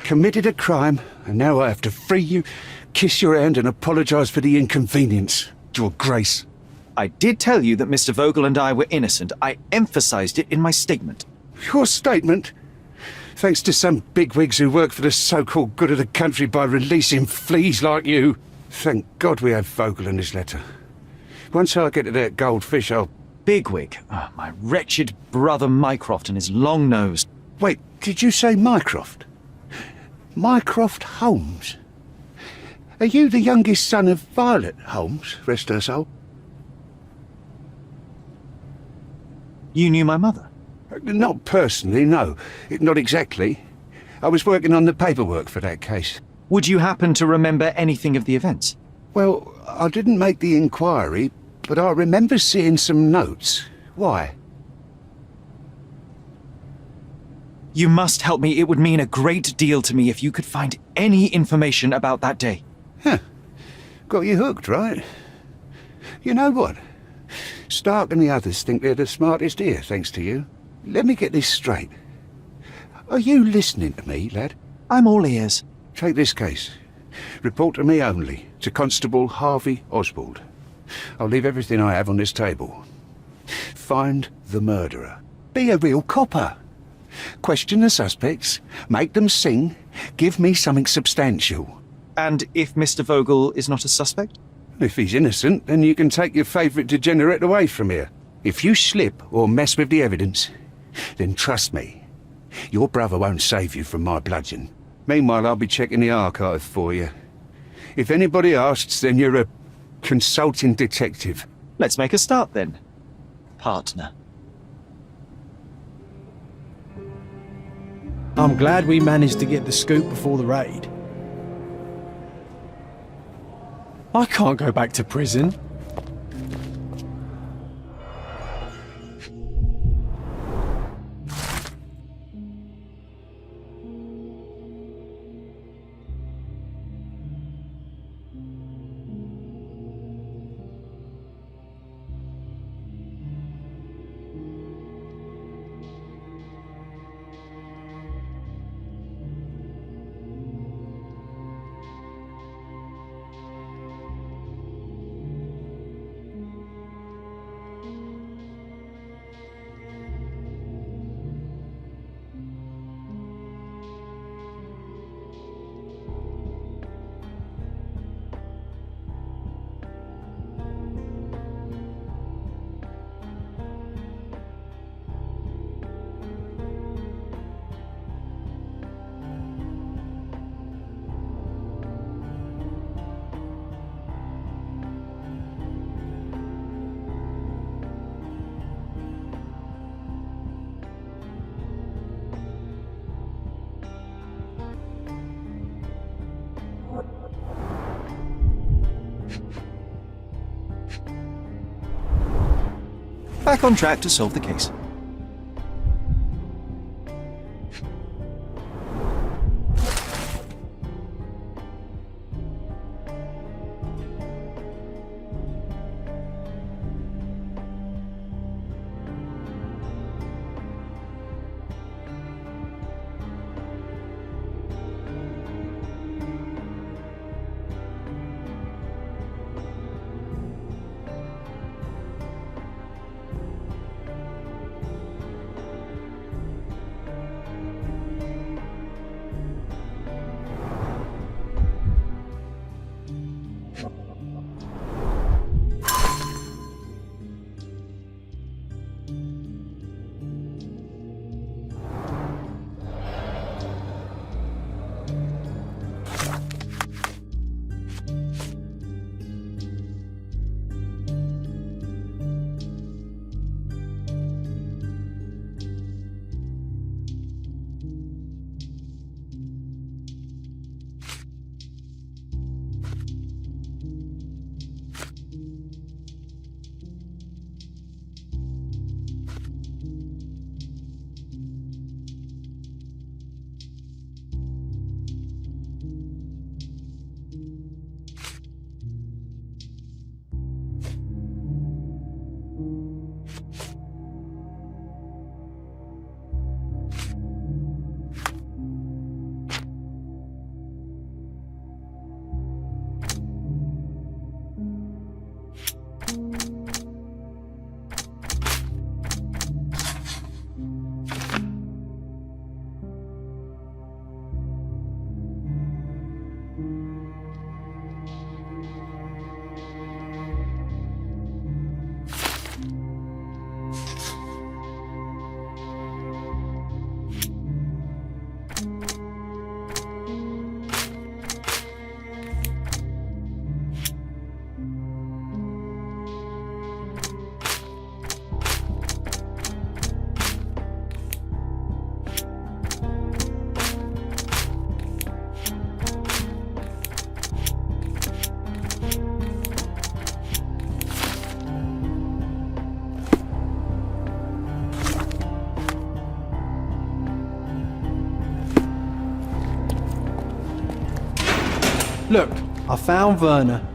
committed a crime, and now I have to free you, kiss your hand, and apologise for the inconvenience, Your Grace. I did tell you that Mr. Vogel and I were innocent. I emphasized it in my statement. Your statement? Thanks to some bigwigs who work for the so-called good of the country by releasing fleas like you. Thank God we have Vogel in his letter. Once I get to that goldfish, I'll... Bigwig? Oh, my wretched brother Mycroft and his long nose. Wait, did you say Mycroft? Mycroft Holmes? Are you the youngest son of Violet Holmes, rest her soul? You knew my mother? Not personally, no. Not exactly. I was working on the paperwork for that case. Would you happen to remember anything of the events? Well, I didn't make the inquiry, but I remember seeing some notes. Why? You must help me. It would mean a great deal to me if you could find any information about that day. Huh. Got you hooked, right? You know what? Stark and the others think they're the smartest here, thanks to you. Let me get this straight. Are you listening to me, lad? I'm all ears. Take this case. Report to me only, to Constable Harvey Oswald. I'll leave everything I have on this table. Find the murderer. Be a real copper. Question the suspects, make them sing, give me something substantial. And if Mr. Vogel is not a suspect? If he's innocent, then you can take your favourite degenerate away from here. If you slip or mess with the evidence, then trust me, your brother won't save you from my bludgeon. Meanwhile, I'll be checking the archive for you. If anybody asks, then you're a consulting detective. Let's make a start then, partner. I'm glad we managed to get the scoop before the raid. I can't go back to prison. Back on track to solve the case. Look, I found Werner.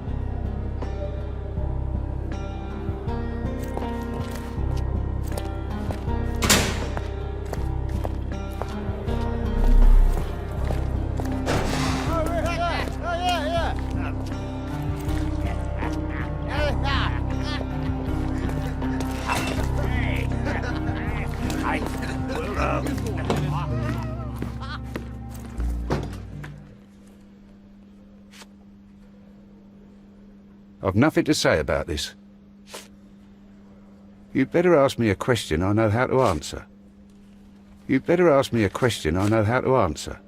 I've nothing to say about this. You'd better ask me a question I know how to answer. You'd better ask me a question I know how to answer.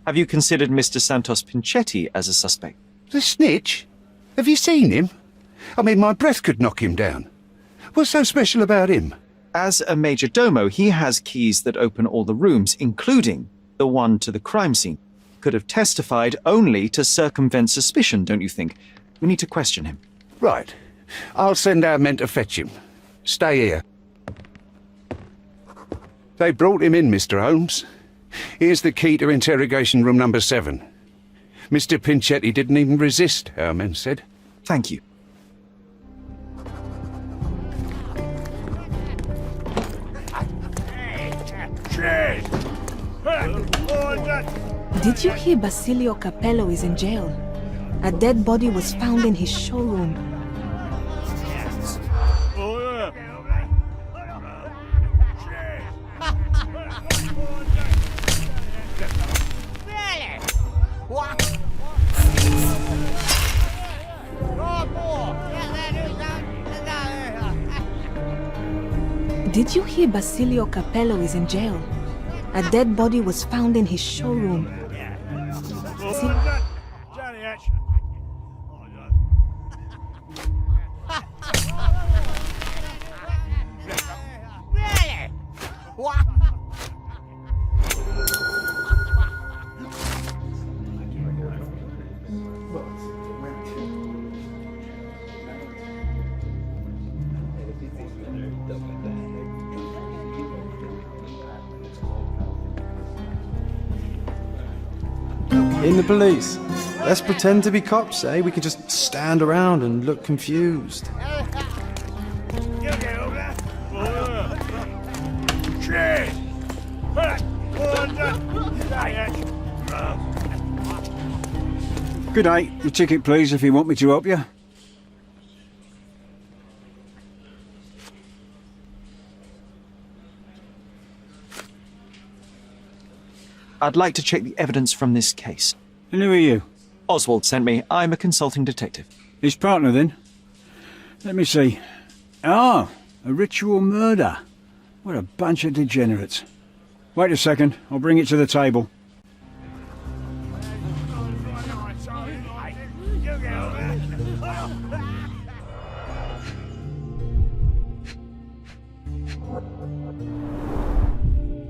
Have you considered Mr. Santos Pinchetti as a suspect? The snitch? Have you seen him? I mean, my breath could knock him down. What's so special about him? As a major domo, he has keys that open all the rooms, including the one to the crime scene. Could have testified only to circumvent suspicion, don't you think? We need to question him. Right. I'll send our men to fetch him. Stay here. They brought him in, Mr. Holmes. Here's the key to interrogation room number 7. Mr. Pinchetti didn't even resist, our men said. Thank you. Did you hear Basilio Capello is in jail? A dead body was found in his showroom. Did you hear Basilio Capello is in jail? A dead body was found in his showroom. In the police. Let's pretend to be cops, eh? We can just stand around and look confused. Good day. Your ticket, please, if you want me to help you. I'd like to check the evidence from this case. And who are you? Oswald sent me. I'm a consulting detective. His partner, then? Let me see. Ah, a ritual murder. What a bunch of degenerates. Wait a second. I'll bring it to the table.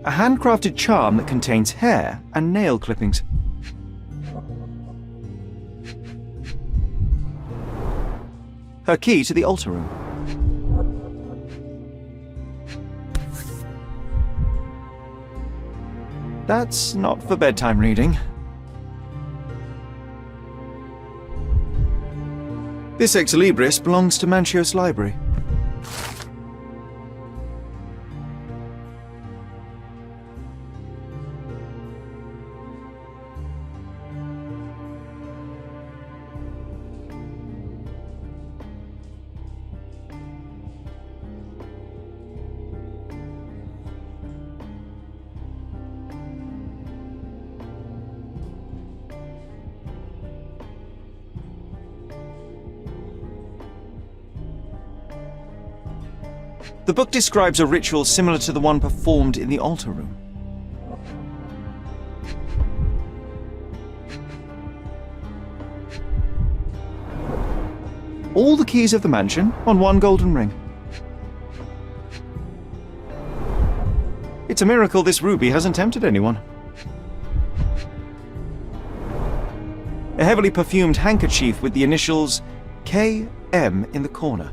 A handcrafted charm that contains hair and nail clippings. Her key to the altar room. That's not for bedtime reading. This ex libris belongs to Manchios Library. The book describes a ritual similar to the one performed in the altar room. All the keys of the mansion on one golden ring. It's a miracle this ruby hasn't tempted anyone. A heavily perfumed handkerchief with the initials KM in the corner.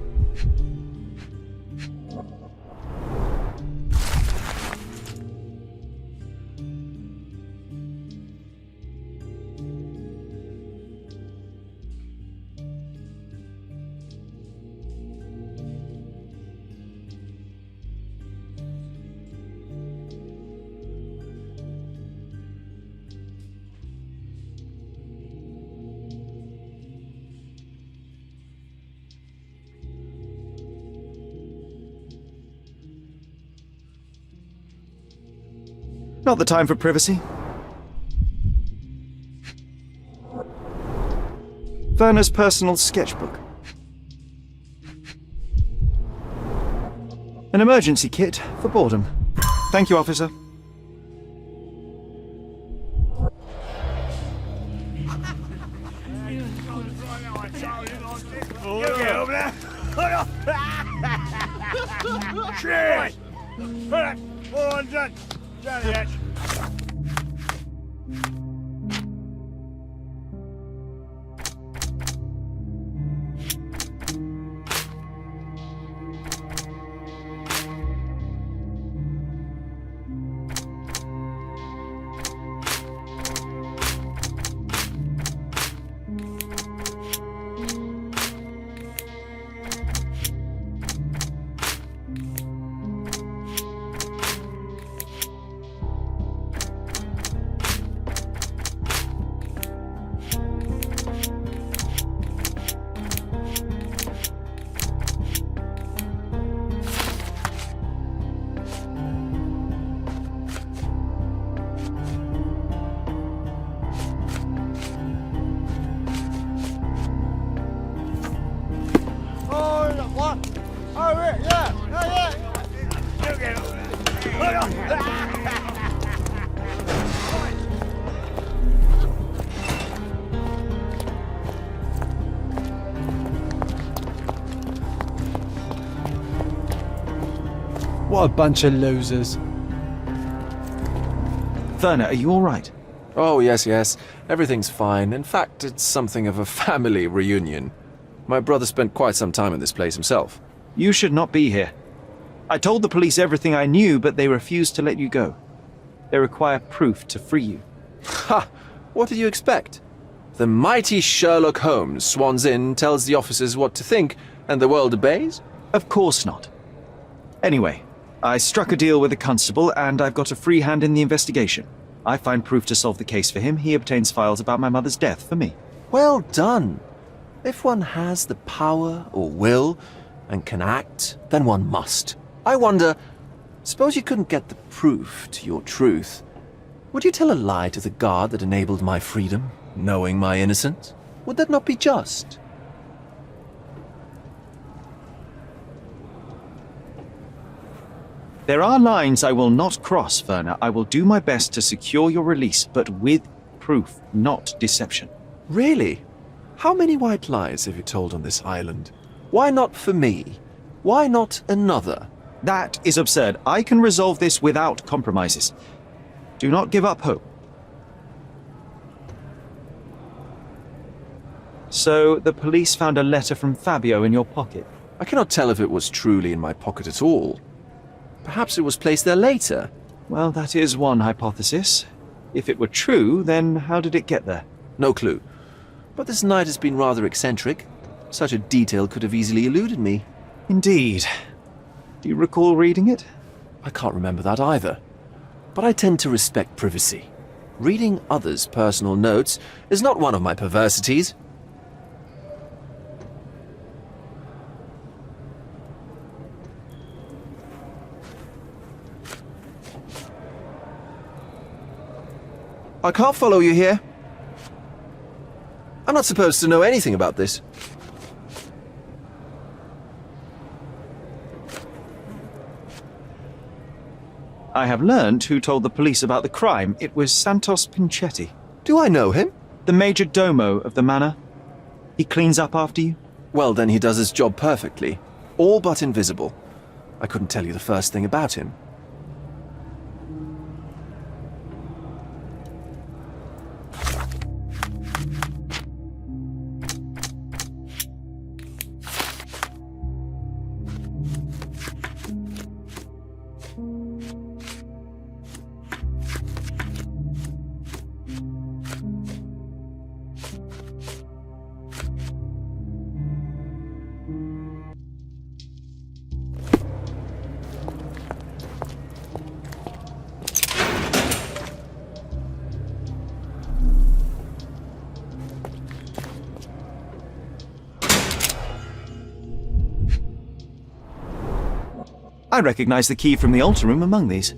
Not the time for privacy. Werner's personal sketchbook. An emergency kit for boredom. Thank you, officer. What a bunch of losers. Werner, are you all right? Oh, yes. Everything's fine. In fact, it's something of a family reunion. My brother spent quite some time in this place himself. You should not be here. I told the police everything I knew, but they refused to let you go. They require proof to free you. Ha! What did you expect? The mighty Sherlock Holmes swans in, tells the officers what to think, and the world obeys? Of course not. Anyway, I struck a deal with a constable, and I've got a free hand in the investigation. I find proof to solve the case for him. He obtains files about my mother's death for me. Well done. If one has the power or will and can act, then one must. I wonder, suppose you couldn't get the proof to your truth. Would you tell a lie to the guard that enabled my freedom, knowing my innocence? Would that not be just? There are lines I will not cross, Werner. I will do my best to secure your release, but with proof, not deception. Really? How many white lies have you told on this island? Why not for me? Why not another? That is absurd. I can resolve this without compromises. Do not give up hope. So, the police found a letter from Fabio in your pocket. I cannot tell if it was truly in my pocket at all. Perhaps it was placed there later. Well, that is one hypothesis. If it were true, then how did it get there? No clue. But this night has been rather eccentric. Such a detail could have easily eluded me. Indeed. Do you recall reading it? I can't remember that either. But I tend to respect privacy. Reading others' personal notes is not one of my perversities. I can't follow you here. I'm not supposed to know anything about this. I have learned who told the police about the crime. It was Santos Pinchetti, Do I know him? the major domo of the manor. He cleans up after you? Well, then he does his job perfectly. All but invisible. I couldn't tell you the first thing about him. I recognize the key from the altar room among these.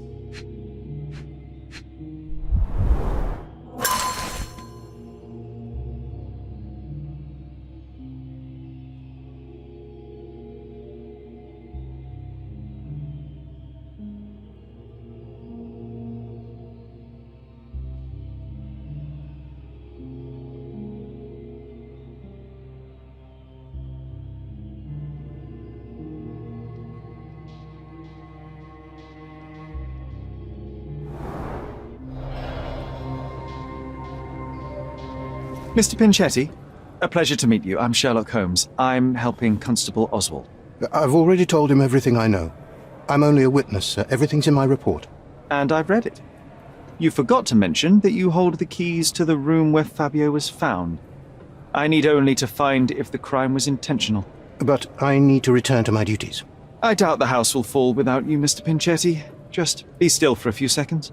Mr. Pinchetti, a pleasure to meet you. I'm Sherlock Holmes. I'm helping Constable Oswald. I've already told him everything I know. I'm only a witness, sir. Everything's in my report. And I've read it. You forgot to mention that you hold the keys to the room where Fabio was found. I need only to find if the crime was intentional. But I need to return to my duties. I doubt the house will fall without you, Mr. Pinchetti. Just be still for a few seconds.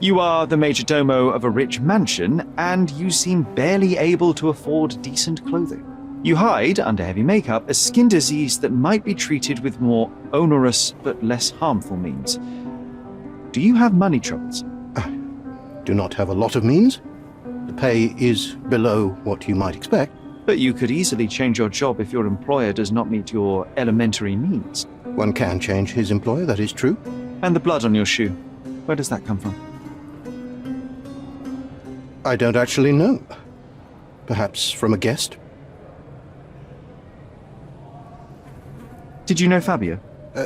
You are the majordomo of a rich mansion, and you seem barely able to afford decent clothing. You hide under heavy makeup a skin disease that might be treated with more onerous but less harmful means. Do you have money troubles? I do not have a lot of means. The pay is below what you might expect. But you could easily change your job if your employer does not meet your elementary needs. One can change his employer, that is true. And the blood on your shoe, where does that come from? I don't actually know. Perhaps from a guest? Did you know Fabio?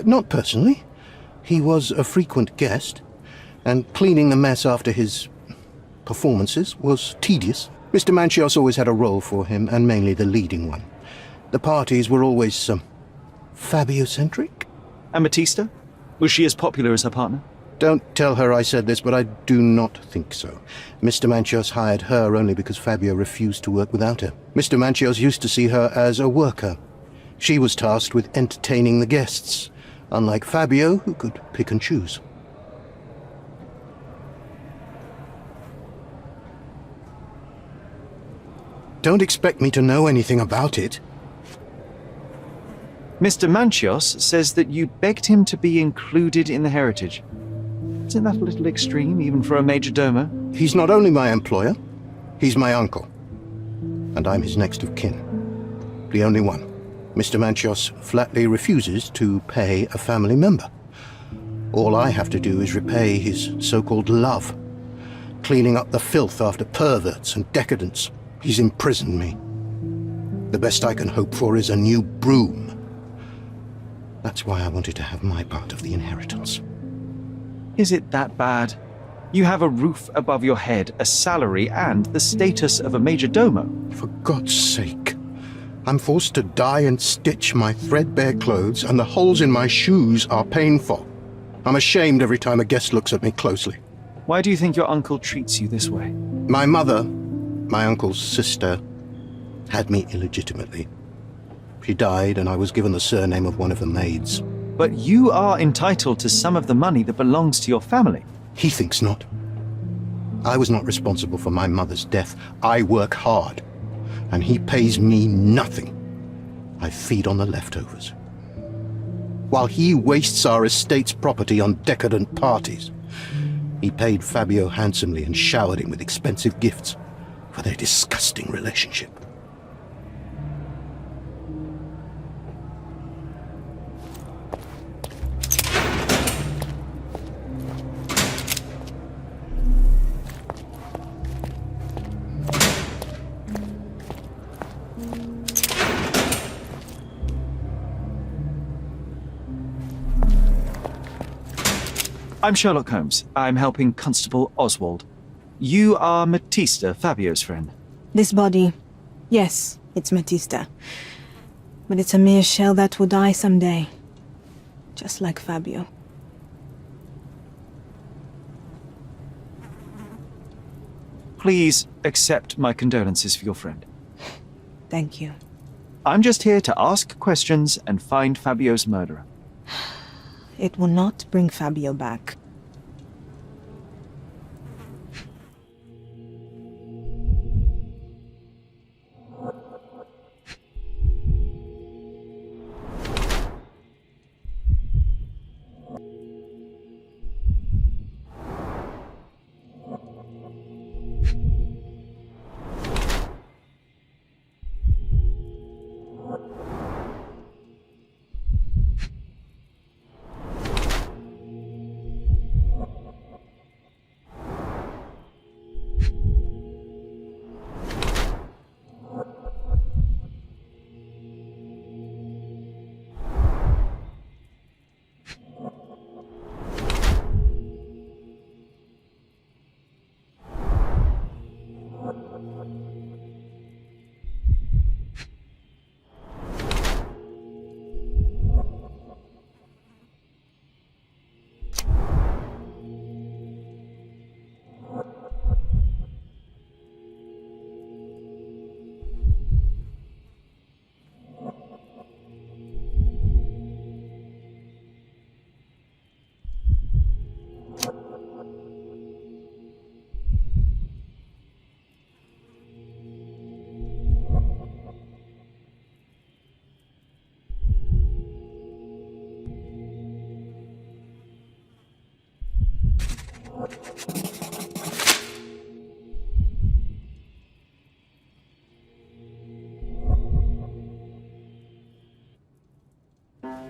Not personally. He was a frequent guest, and cleaning the mess after his performances was tedious. Mr. Manchios always had a role for him, and mainly the leading one. The parties were always Fabio-centric. And Matista? Was she as popular as her partner? Don't tell her I said this, but I do not think so. Mr. Manchios hired her only because Fabio refused to work without her. Mr. Manchios used to see her as a worker. She was tasked with entertaining the guests, unlike Fabio, who could pick and choose. Don't expect me to know anything about it. Mr. Manchios says that you begged him to be included in the heritage. Isn't that a little extreme, even for a majordomo? He's not only my employer, he's my uncle. And I'm his next of kin. The only one. Mr. Manchios flatly refuses to pay a family member. All I have to do is repay his so-called love, cleaning up the filth after perverts and decadents. He's imprisoned me. The best I can hope for is a new broom. That's why I wanted to have my part of the inheritance. Is it that bad? You have a roof above your head, a salary, and the status of a majordomo. For God's sake. I'm forced to dye and stitch my threadbare clothes, and the holes in my shoes are painful. I'm ashamed every time a guest looks at me closely. Why do you think your uncle treats you this way? My mother, my uncle's sister, had me illegitimately. She died, and I was given the surname of one of the maids. But you are entitled to some of the money that belongs to your family. He thinks not. I was not responsible for my mother's death. I work hard, and he pays me nothing. I feed on the leftovers. While he wastes our estate's property on decadent parties, he paid Fabio handsomely and showered him with expensive gifts for their disgusting relationship. I'm Sherlock Holmes. I'm helping Constable Oswald. you are Matista, Fabio's friend. This body, yes, it's Matista. But it's a mere shell that will die someday. Just like Fabio. Please accept my condolences for your friend. Thank you. I'm just here to ask questions and find Fabio's murderer. It will not bring Fabio back.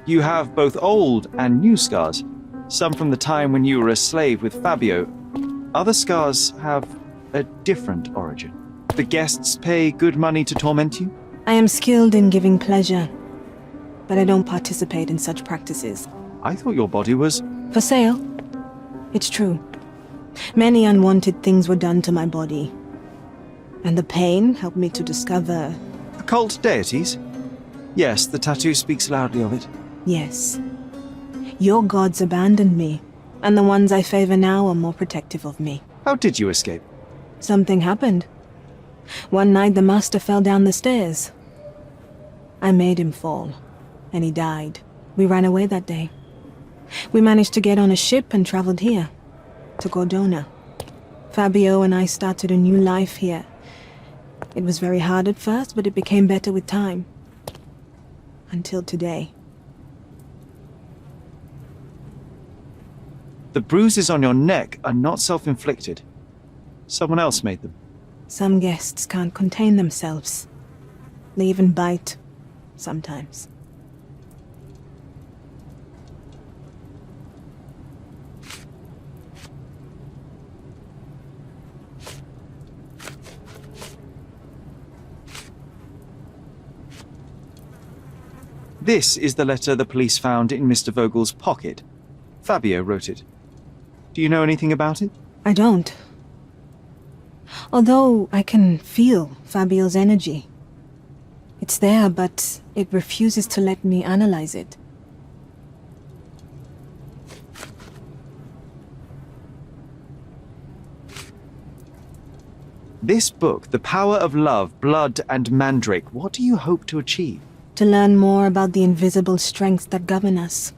You have both old and new scars. Some from the time when you were a slave with Fabio. Other scars have a different origin. The guests pay good money to torment you? I am skilled in giving pleasure, but I don't participate in such practices. I thought your body was... For sale? It's true. Many unwanted things were done to my body. And the pain helped me to discover... Occult deities? Yes, the tattoo speaks loudly of it. Yes. Your gods abandoned me, and the ones I favor now are more protective of me. How did you escape? Something happened. One night the master fell down the stairs. I made him fall, and he died. We ran away that day. We managed to get on a ship and traveled here, to Gordona. Fabio and I started a new life here. It was very hard at first, but it became better with time. Until today. The bruises on your neck are not self-inflicted. Someone else made them. Some guests can't contain themselves. They even bite, sometimes. This is the letter the police found in Mr. Vogel's pocket. Fabio wrote it. Do you know anything about it? I don't. Although I can feel Fabio's energy. It's there, but it refuses to let me analyze it. This book, The Power of Love, Blood and Mandrake, what do you hope to achieve? To learn more about the invisible strengths that govern us.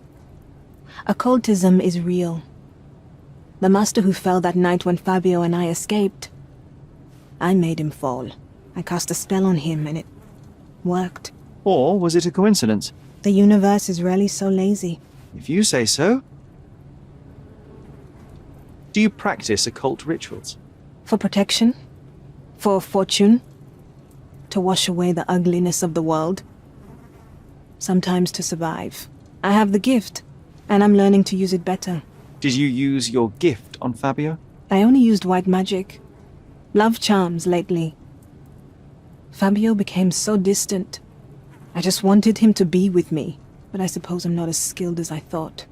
Occultism is real. The master who fell that night when Fabio and I escaped, I made him fall. I cast a spell on him and it worked. Or was it a coincidence? The universe is rarely so lazy. If you say so. Do you practice occult rituals? For protection? For fortune? To wash away the ugliness of the world? Sometimes to survive. I have the gift, and I'm learning to use it better. Did you use your gift on Fabio? I only used white magic. Love charms lately. Fabio became so distant. I just wanted him to be with me, but I suppose I'm not as skilled as I thought.